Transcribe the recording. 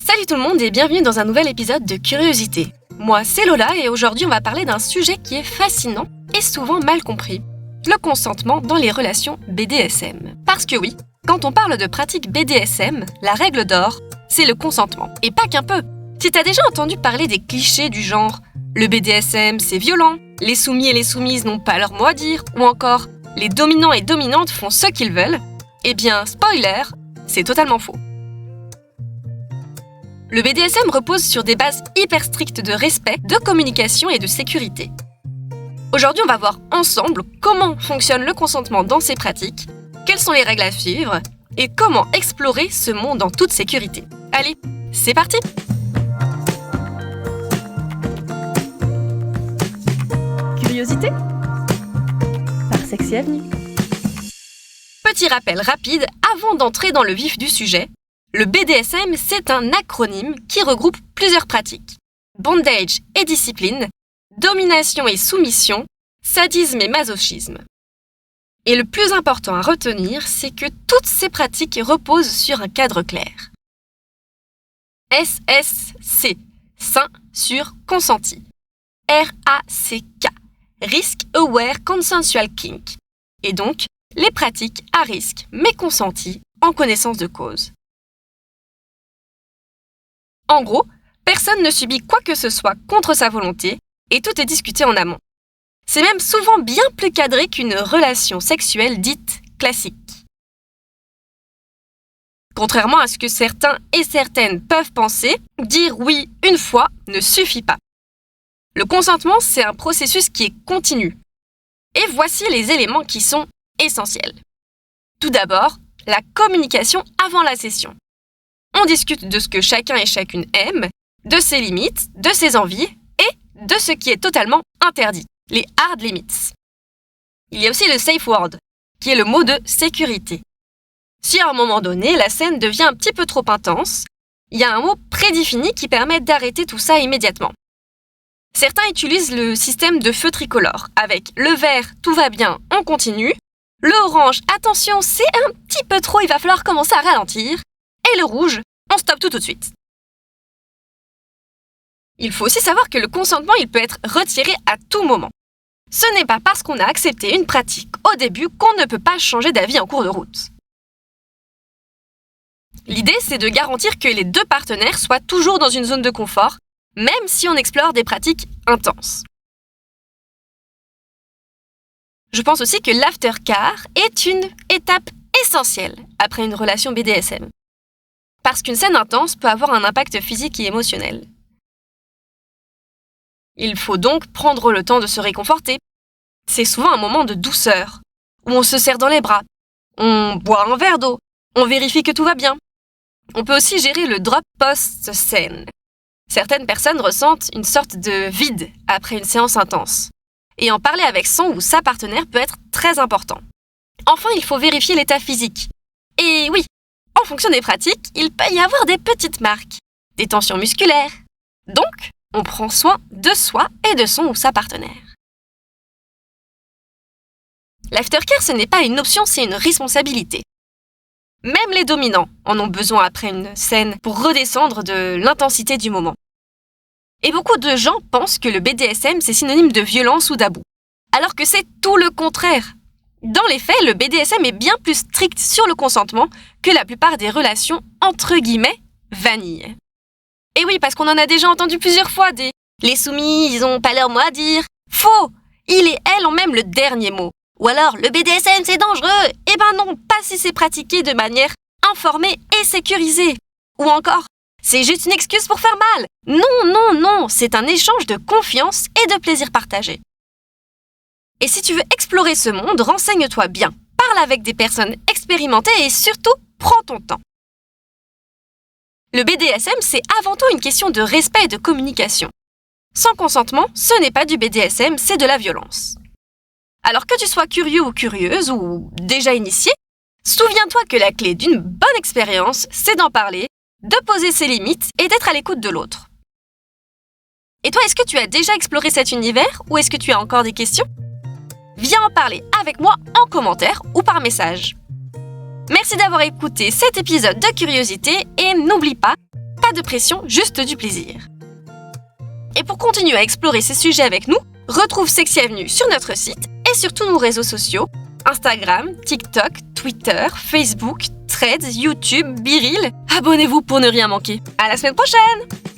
Salut tout le monde et bienvenue dans un nouvel épisode de Curiosité. Moi, c'est Lola et aujourd'hui on va parler d'un sujet qui est fascinant et souvent mal compris. Le consentement dans les relations BDSM. Parce que oui, quand on parle de pratique BDSM, la règle d'or, c'est le consentement. Et pas qu'un peu. Si t'as déjà entendu parler des clichés du genre « le BDSM c'est violent »,« les soumis et les soumises n'ont pas leur mot à dire » ou encore « les dominants et dominantes font ce qu'ils veulent », eh bien, spoiler, c'est totalement faux. Le BDSM repose sur des bases hyper strictes de respect, de communication et de sécurité. Aujourd'hui, on va voir ensemble comment fonctionne le consentement dans ces pratiques, quelles sont les règles à suivre et comment explorer ce monde en toute sécurité. Allez, c'est parti! Curiosité par Sexy Avenue. Petit rappel rapide avant d'entrer dans le vif du sujet. Le BDSM, c'est un acronyme qui regroupe plusieurs pratiques. Bondage et discipline, domination et soumission, sadisme et masochisme. Et le plus important à retenir, c'est que toutes ces pratiques reposent sur un cadre clair. SSC, sain, sûr, consenti. RACK, Risk Aware Consensual Kink. Et donc, les pratiques à risque mais consenties en connaissance de cause. En gros, personne ne subit quoi que ce soit contre sa volonté et tout est discuté en amont. C'est même souvent bien plus cadré qu'une relation sexuelle dite classique. Contrairement à ce que certains et certaines peuvent penser, dire oui une fois ne suffit pas. Le consentement, c'est un processus qui est continu. Et voici les éléments qui sont essentiels. Tout d'abord, la communication avant la session. On discute de ce que chacun et chacune aime, de ses limites, de ses envies et de ce qui est totalement interdit, les hard limits. Il y a aussi le safe word, qui est le mot de sécurité. Si à un moment donné, la scène devient un petit peu trop intense, il y a un mot prédéfini qui permet d'arrêter tout ça immédiatement. Certains utilisent le système de feu tricolore, avec le vert, tout va bien, on continue, le orange, attention, c'est un petit peu trop, il va falloir commencer à ralentir, et le rouge, on stoppe tout de suite. Il faut aussi savoir que le consentement, il peut être retiré à tout moment. Ce n'est pas parce qu'on a accepté une pratique au début qu'on ne peut pas changer d'avis en cours de route. L'idée, c'est de garantir que les deux partenaires soient toujours dans une zone de confort, même si on explore des pratiques intenses. Je pense aussi que l'aftercare est une étape essentielle après une relation BDSM. Parce qu'une scène intense peut avoir un impact physique et émotionnel. Il faut donc prendre le temps de se réconforter. C'est souvent un moment de douceur, où on se serre dans les bras, on boit un verre d'eau, on vérifie que tout va bien. On peut aussi gérer le drop post-scène. Certaines personnes ressentent une sorte de vide après une séance intense. Et en parler avec son ou sa partenaire peut être très important. Enfin, il faut vérifier l'état physique. Et oui, en fonction des pratiques, il peut y avoir des petites marques, des tensions musculaires. Donc, on prend soin de soi et de son ou sa partenaire. L'aftercare, ce n'est pas une option, c'est une responsabilité. Même les dominants en ont besoin après une scène pour redescendre de l'intensité du moment. Et beaucoup de gens pensent que le BDSM, c'est synonyme de violence ou d'abus. Alors que c'est tout le contraire. Dans les faits, le BDSM est bien plus strict sur le consentement que la plupart des relations entre guillemets vanille. Et oui, parce qu'on en a déjà entendu plusieurs fois des « les soumis, ils ont pas leur mot à dire ». Faux! Il et elle ont même le dernier mot. Ou alors « le BDSM, c'est dangereux ». Eh ben non, pas si c'est pratiqué de manière informée et sécurisée. Ou encore « c'est juste une excuse pour faire mal ». Non, c'est un échange de confiance et de plaisir partagé. Et si tu veux explorer ce monde, renseigne-toi bien, parle avec des personnes expérimentées et surtout, prends ton temps. Le BDSM, c'est avant tout une question de respect et de communication. Sans consentement, ce n'est pas du BDSM, c'est de la violence. Alors que tu sois curieux ou curieuse ou déjà initié, souviens-toi que la clé d'une bonne expérience, c'est d'en parler, de poser ses limites et d'être à l'écoute de l'autre. Et toi, est-ce que tu as déjà exploré cet univers ou est-ce que tu as encore des questions ? Viens en parler avec moi en commentaire ou par message. Merci d'avoir écouté cet épisode de Curiosité et n'oublie pas, Pas de pression, juste du plaisir. Et pour continuer à explorer ces sujets avec nous, retrouve Sexy Avenue sur notre site et sur tous nos réseaux sociaux, Instagram, TikTok, Twitter, Facebook, Threads, YouTube, BeReal. Abonnez-vous pour ne rien manquer. À la semaine prochaine!